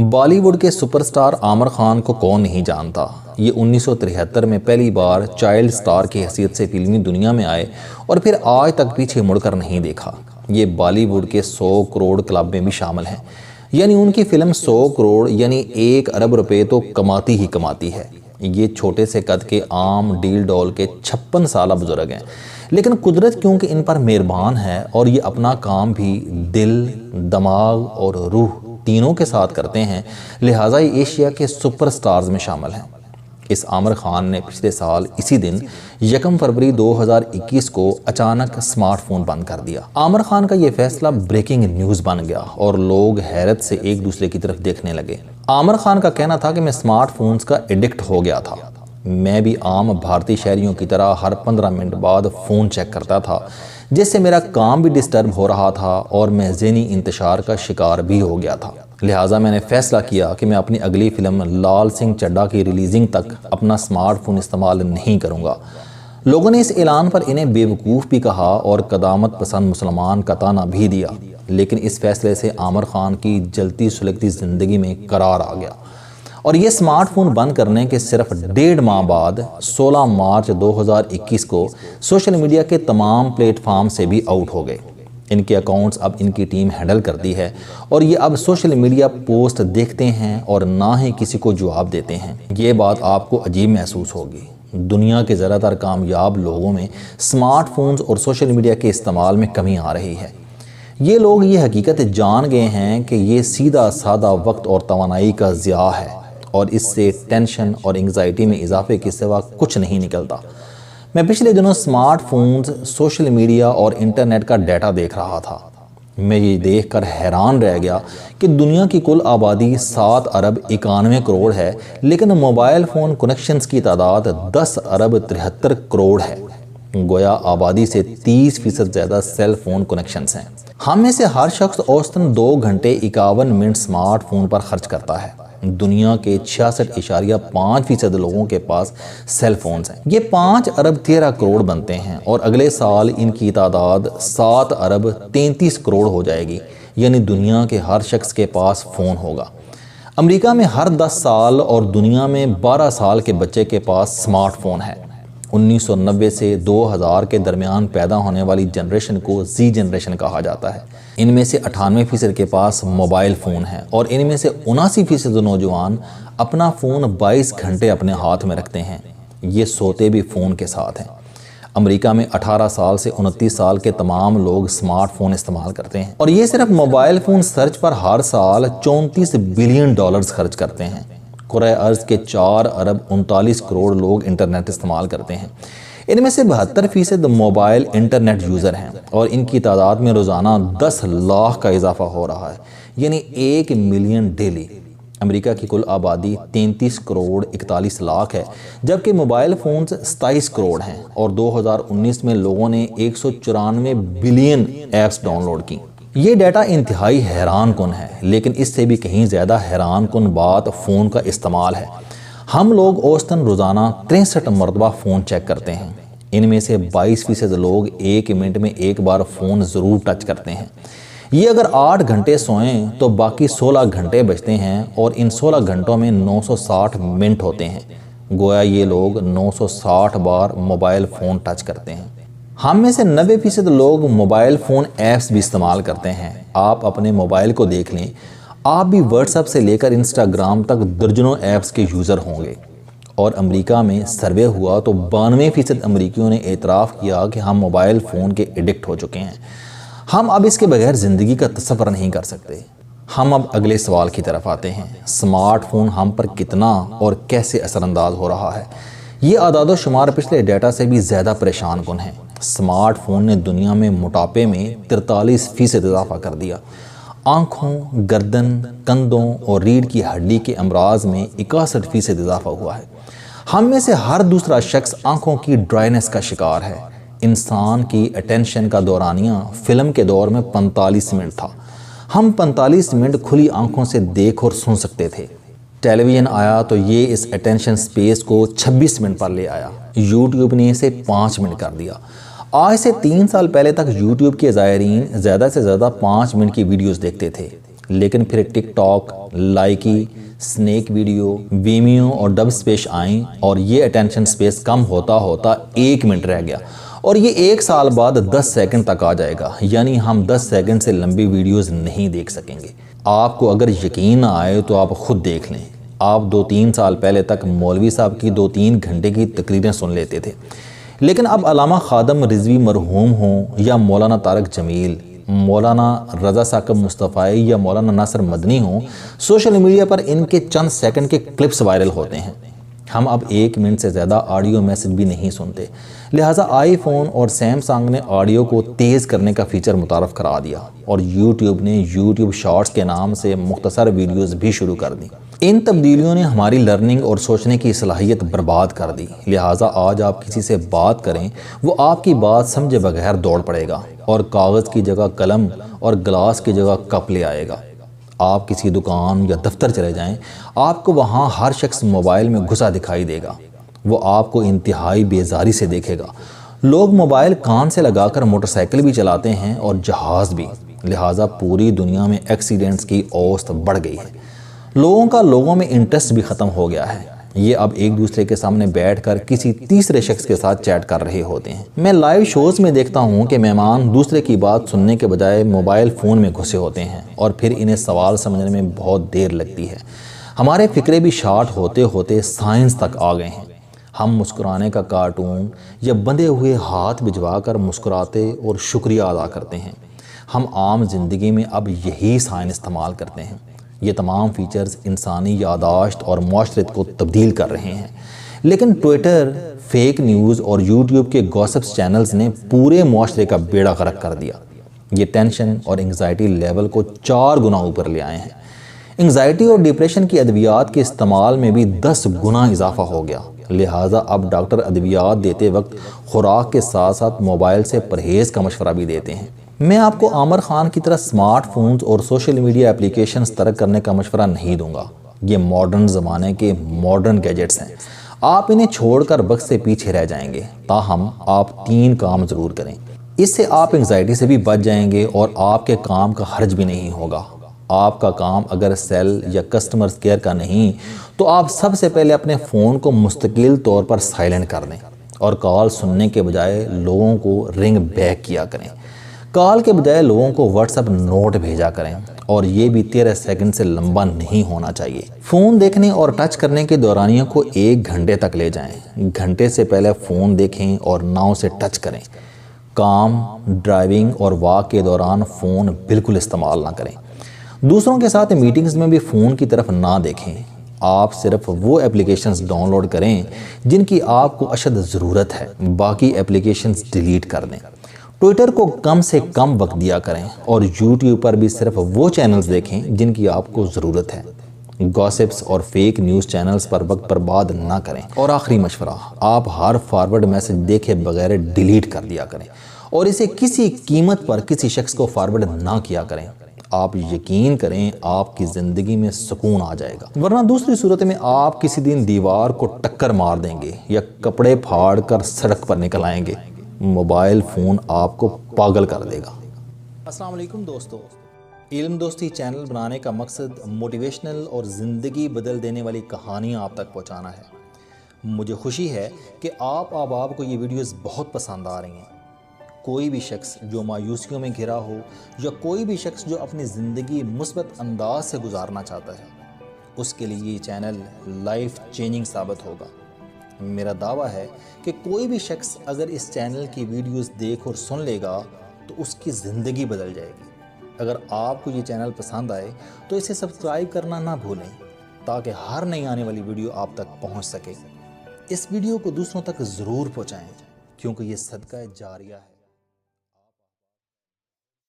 بالی would کے super star Aamir Khan کو کون نہیں جانتا۔ یہ 1973 میں پہلی بار چائلڈ سٹار کی حیثیت سے فلمی دنیا میں آئے اور پھر آج تک پیچھے مڑ کر نہیں دیکھا۔ یہ بالی ووڈ کے 100 کروڑ کلب میں بھی شامل ہیں، یعنی ان کی فلم 100 کروڑ یعنی 1 ارب روپے تو کماتی ہی کماتی ہے۔ یہ چھوٹے سے قد کے عام ڈیل ڈول کے 56 سالہ بزرگ ہیں، لیکن قدرت کیونکہ ان پر مہربان ہے اور یہ اپنا کام بھی دل، دماغ اور روح تینوں کے ساتھ کرتے ہیں، لہٰذا یہ ایشیا کے سپر سٹارز میں شامل ہیں۔ اس عامر خان نے پچھلے سال اسی دن 1 فروری 2021 کو اچانک سمارٹ فون بند کر دیا۔ عامر خان کا یہ فیصلہ بریکنگ نیوز بن گیا اور لوگ حیرت سے ایک دوسرے کی طرف دیکھنے لگے۔ عامر خان کا کہنا تھا کہ میں سمارٹ فونز کا ایڈکٹ ہو گیا تھا۔ میں بھی عام بھارتی شہریوں کی طرح ہر 15 منٹ بعد فون چیک کرتا تھا، جس سے میرا کام بھی ڈسٹرب ہو رہا تھا اور میں ذہنی انتشار کا شکار بھی ہو گیا تھا۔ لہٰذا میں نے فیصلہ کیا کہ میں اپنی اگلی فلم لال سنگھ چڈھا کی ریلیزنگ تک اپنا سمارٹ فون استعمال نہیں کروں گا۔ لوگوں نے اس اعلان پر انہیں بیوقوف بھی کہا اور قدامت پسند مسلمان کا طعنہ بھی دیا، لیکن اس فیصلے سے عامر خان کی جلتی سلگتی زندگی میں قرار آ گیا اور یہ سمارٹ فون بند کرنے کے صرف 1.5 ماہ بعد 16 مارچ 2021 کو سوشل میڈیا کے تمام پلیٹ فارم سے بھی آؤٹ ہو گئے۔ ان کے اکاؤنٹس اب ان کی ٹیم ہینڈل کرتی ہے اور یہ اب سوشل میڈیا پوسٹ دیکھتے ہیں اور نہ ہی کسی کو جواب دیتے ہیں۔ یہ بات آپ کو عجیب محسوس ہوگی۔ دنیا کے زیادہ تر کامیاب لوگوں میں سمارٹ فونز اور سوشل میڈیا کے استعمال میں کمی آ رہی ہے۔ یہ لوگ یہ حقیقت جان گئے ہیں کہ یہ سیدھا سادہ وقت اور توانائی کا ضیاع ہے اور اس سے ٹینشن اور انگزائٹی میں اضافے کے سوا کچھ نہیں نکلتا۔ میں پچھلے دنوں سمارٹ فونز، سوشل میڈیا اور انٹرنیٹ کا ڈیٹا دیکھ رہا تھا۔ میں یہ دیکھ کر حیران رہ گیا کہ دنیا کی کل آبادی 7 ارب 91 کروڑ ہے، لیکن موبائل فون کنیکشنز کی تعداد 10 ارب 73 کروڑ ہے۔ گویا آبادی سے 30% زیادہ سیل فون کنیکشنز ہیں۔ ہم میں سے ہر شخص اوسطاً 2 گھنٹے 51 منٹ سمارٹ فون پر خرچ کرتا ہے۔ دنیا کے 66.5% لوگوں کے پاس سیل فونز ہیں۔ یہ 5 ارب 13 کروڑ بنتے ہیں اور اگلے سال ان کی تعداد 7 ارب 33 کروڑ ہو جائے گی، یعنی دنیا کے ہر شخص کے پاس فون ہوگا۔ امریکہ میں ہر 10 سال اور دنیا میں 12 سال کے بچے کے پاس سمارٹ فون ہے۔ 1990 سے 2000 کے درمیان پیدا ہونے والی جنریشن کو زی جنریشن کہا جاتا ہے۔ ان میں سے 98% کے پاس موبائل فون ہے اور ان میں سے 79% نوجوان اپنا فون 22 گھنٹے اپنے ہاتھ میں رکھتے ہیں۔ یہ سوتے بھی فون کے ساتھ ہیں۔ امریکہ میں 18 سال سے 29 سال کے تمام لوگ سمارٹ فون استعمال کرتے ہیں اور یہ صرف موبائل فون سرچ پر ہر سال $34 بلین خرچ کرتے ہیں۔ کرۂ ارض کے 4 ارب 39 کروڑ لوگ انٹرنیٹ استعمال کرتے ہیں۔ ان میں سے 72% موبائل انٹرنیٹ یوزر ہیں اور ان کی تعداد میں روزانہ 10 لاکھ کا اضافہ ہو رہا ہے، یعنی 1 ملین ڈیلی۔ امریکہ کی کل آبادی 33 کروڑ 41 لاکھ ہے، جبکہ موبائل فونز 27 کروڑ ہیں اور 2019 میں لوگوں نے 194 بلین ایپس ڈاؤن لوڈ کی۔ یہ ڈیٹا انتہائی حیران کن ہے، لیکن اس سے بھی کہیں زیادہ حیران کن بات فون کا استعمال ہے۔ ہم لوگ اوسطاً روزانہ 63 مرتبہ فون چیک کرتے ہیں۔ ان میں سے 22% لوگ 1 منٹ میں ایک بار فون ضرور ٹچ کرتے ہیں۔ یہ اگر 8 گھنٹے سوئیں تو باقی 16 گھنٹے بچتے ہیں اور ان 16 گھنٹوں میں 960 منٹ ہوتے ہیں۔ گویا یہ لوگ 960 بار موبائل فون ٹچ کرتے ہیں۔ ہم میں سے 90% لوگ موبائل فون ایپس بھی استعمال کرتے ہیں۔ آپ اپنے موبائل کو دیکھ لیں، آپ بھی واٹس ایپ سے لے کر انسٹاگرام تک درجنوں ایپس کے یوزر ہوں گے۔ اور امریکہ میں سروے ہوا تو 92% امریکیوں نے اعتراف کیا کہ ہم موبائل فون کے ایڈکٹ ہو چکے ہیں۔ ہم اب اس کے بغیر زندگی کا تصور نہیں کر سکتے۔ ہم اب اگلے سوال کی طرف آتے ہیں، سمارٹ فون ہم پر کتنا اور کیسے اثر انداز ہو رہا ہے؟ یہ اعداد و شمار پچھلے ڈیٹا سے بھی زیادہ پریشان کن ہیں۔ سمارٹ فون نے دنیا میں موٹاپے میں 43% اضافہ کر دیا۔ آنکھوں، گردن، کندھوں اور ریڑھ کی ہڈی کے امراض میں 61% اضافہ ہوا ہے۔ ہم میں سے ہر دوسرا شخص آنکھوں کی ڈرائنس کا شکار ہے۔ انسان کی اٹینشن کا دورانیہ فلم کے دور میں 45 منٹ تھا۔ ہم 45 منٹ کھلی آنکھوں سے دیکھ اور سن سکتے تھے۔ ٹیلی ویژن آیا تو یہ اس اٹینشن سپیس کو 26 منٹ پر لے آیا۔ یوٹیوب نے اسے 5 منٹ کر دیا۔ آج سے 3 سال پہلے تک یوٹیوب کے زائرین زیادہ سے زیادہ 5 منٹ کی ویڈیوز دیکھتے تھے۔ لیکن پھر ٹک ٹاک، لائکی، سنیک ویڈیو، ویمیو اور ڈب اسپیس آئیں اور یہ اٹینشن سپیس کم ہوتا ہوتا 1 منٹ رہ گیا، اور یہ 1 سال بعد 10 سیکنڈ تک آ جائے گا، یعنی ہم 10 سیکنڈ سے لمبی ویڈیوز نہیں دیکھ سکیں گے۔ آپ کو اگر یقین نہ آئے تو آپ خود دیکھ لیں، آپ 2-3 سال پہلے تک مولوی صاحب کی 2-3 گھنٹے کی تقریریں سن لیتے تھے، لیکن اب علامہ خادم رضوی مرحوم ہوں یا مولانا طارق جمیل، مولانا رضا ثاقب مصطفی یا مولانا ناصر مدنی ہوں، سوشل میڈیا پر ان کے چند سیکنڈ کے کلپس وائرل ہوتے ہیں۔ ہم اب 1 منٹ سے زیادہ آڈیو میسج بھی نہیں سنتے، لہٰذا آئی فون اور سیمسنگ نے آڈیو کو تیز کرنے کا فیچر متعارف کرا دیا، اور یوٹیوب نے یوٹیوب شارٹس کے نام سے مختصر ویڈیوز بھی شروع کر دی۔ ان تبدیلیوں نے ہماری لرننگ اور سوچنے کی صلاحیت برباد کر دی، لہٰذا آج آپ کسی سے بات کریں وہ آپ کی بات سمجھے بغیر دوڑ پڑے گا اور کاغذ کی جگہ قلم اور گلاس کی جگہ کپ لے آئے گا۔ آپ کسی دکان یا دفتر چلے جائیں، آپ کو وہاں ہر شخص موبائل میں گھسا دکھائی دے گا، وہ آپ کو انتہائی بیزاری سے دیکھے گا۔ لوگ موبائل کان سے لگا کر موٹر سائیکل بھی چلاتے ہیں اور جہاز بھی، لہٰذا پوری دنیا میں ایکسیڈنٹس کی اوسط بڑھ گئی ہے۔ لوگوں کا لوگوں میں انٹرسٹ بھی ختم ہو گیا ہے، یہ اب ایک دوسرے کے سامنے بیٹھ کر کسی تیسرے شخص کے ساتھ چیٹ کر رہے ہوتے ہیں۔ میں لائیو شوز میں دیکھتا ہوں کہ مہمان دوسرے کی بات سننے کے بجائے موبائل فون میں گھسے ہوتے ہیں، اور پھر انہیں سوال سمجھنے میں بہت دیر لگتی ہے۔ ہمارے فکرے بھی شارٹ ہوتے ہوتے سائنس تک آ گئے ہیں۔ ہم مسکرانے کا کارٹون یا بندھے ہوئے ہاتھ بھجوا کر مسکراتے اور شکریہ ادا کرتے ہیں۔ ہم عام زندگی میں اب یہی سائن استعمال کرتے ہیں۔ یہ تمام فیچرز انسانی یاداشت اور معاشرت کو تبدیل کر رہے ہیں، لیکن ٹویٹر، فیک نیوز اور یوٹیوب کے گوسپس چینلز نے پورے معاشرے کا بیڑا غرق کر دیا۔ یہ ٹینشن اور انگزائٹی لیول کو 4 گنا اوپر لے آئے ہیں۔ انگزائٹی اور ڈپریشن کی ادویات کے استعمال میں بھی 10 گنا اضافہ ہو گیا، لہٰذا اب ڈاکٹر ادویات دیتے وقت خوراک کے ساتھ ساتھ موبائل سے پرہیز کا مشورہ بھی دیتے ہیں۔ میں آپ کو عامر خان کی طرح سمارٹ فونز اور سوشل میڈیا اپلیکیشنز ترک کرنے کا مشورہ نہیں دوں گا، یہ ماڈرن زمانے کے ماڈرن گیجٹس ہیں، آپ انہیں چھوڑ کر وقت سے پیچھے رہ جائیں گے۔ تاہم آپ 3 کام ضرور کریں، اس سے آپ انگزائٹی سے بھی بچ جائیں گے اور آپ کے کام کا حرج بھی نہیں ہوگا۔ آپ کا کام اگر سیل یا کسٹمر کیئر کا نہیں تو آپ سب سے پہلے اپنے فون کو مستقل طور پر سائلنٹ کر دیں، اور کال سننے کے بجائے لوگوں کو رنگ بیک کیا کریں۔ کال کے بجائے لوگوں کو واٹس ایپ نوٹ بھیجا کریں، اور یہ بھی 13 سیکنڈ سے لمبا نہیں ہونا چاہیے۔ فون دیکھنے اور ٹچ کرنے کے دورانیوں کو 1 گھنٹے تک لے جائیں۔ گھنٹے سے پہلے فون دیکھیں اور نہ اسے ٹچ کریں۔ کام، ڈرائیونگ اور واک کے دوران فون بالکل استعمال نہ کریں۔ دوسروں کے ساتھ میٹنگز میں بھی فون کی طرف نہ دیکھیں۔ آپ صرف وہ اپلیکیشنز ڈاؤن لوڈ کریں جن کی آپ کو اشد ضرورت ہے، باقی اپلیکیشنز ڈیلیٹ کر دیں۔ ٹویٹر کو کم سے کم وقت دیا کریں، اور یوٹیوب پر بھی صرف وہ چینلز دیکھیں جن کی آپ کو ضرورت ہے۔ گوسپس اور فیک نیوز چینلز پر وقت برباد نہ کریں۔ اور آخری مشورہ، آپ ہر فارورڈ میسج دیکھے بغیر ڈیلیٹ کر دیا کریں، اور اسے کسی قیمت پر کسی شخص کو فارورڈ نہ کیا کریں۔ آپ یقین کریں آپ کی زندگی میں سکون آ جائے گا، ورنہ دوسری صورت میں آپ کسی دن دیوار کو ٹکر مار دیں گے یا کپڑے پھاڑ کر سڑک پر نکل آئیں گے۔ موبائل فون آپ کو پاگل کر دے گا۔ السلام علیکم دوستو، علم دوستی چینل بنانے کا مقصد موٹیویشنل اور زندگی بدل دینے والی کہانیاں آپ تک پہنچانا ہے۔ مجھے خوشی ہے کہ آپ احباب کو یہ ویڈیوز بہت پسند آ رہی ہیں۔ کوئی بھی شخص جو مایوسیوں میں گھرا ہو یا کوئی بھی شخص جو اپنی زندگی مثبت انداز سے گزارنا چاہتا ہے، اس کے لیے یہ چینل لائف چینجنگ ثابت ہوگا۔ میرا دعویٰ ہے کہ کوئی بھی شخص اگر اس چینل کی ویڈیوز دیکھ اور سن لے گا تو اس کی زندگی بدل جائے گی۔ اگر آپ کو یہ چینل پسند آئے تو اسے سبسکرائب کرنا نہ بھولیں تاکہ ہر نئی آنے والی ویڈیو آپ تک پہنچ سکے۔ اس ویڈیو کو دوسروں تک ضرور پہنچائیں کیونکہ یہ صدقہ جاریہ ہے۔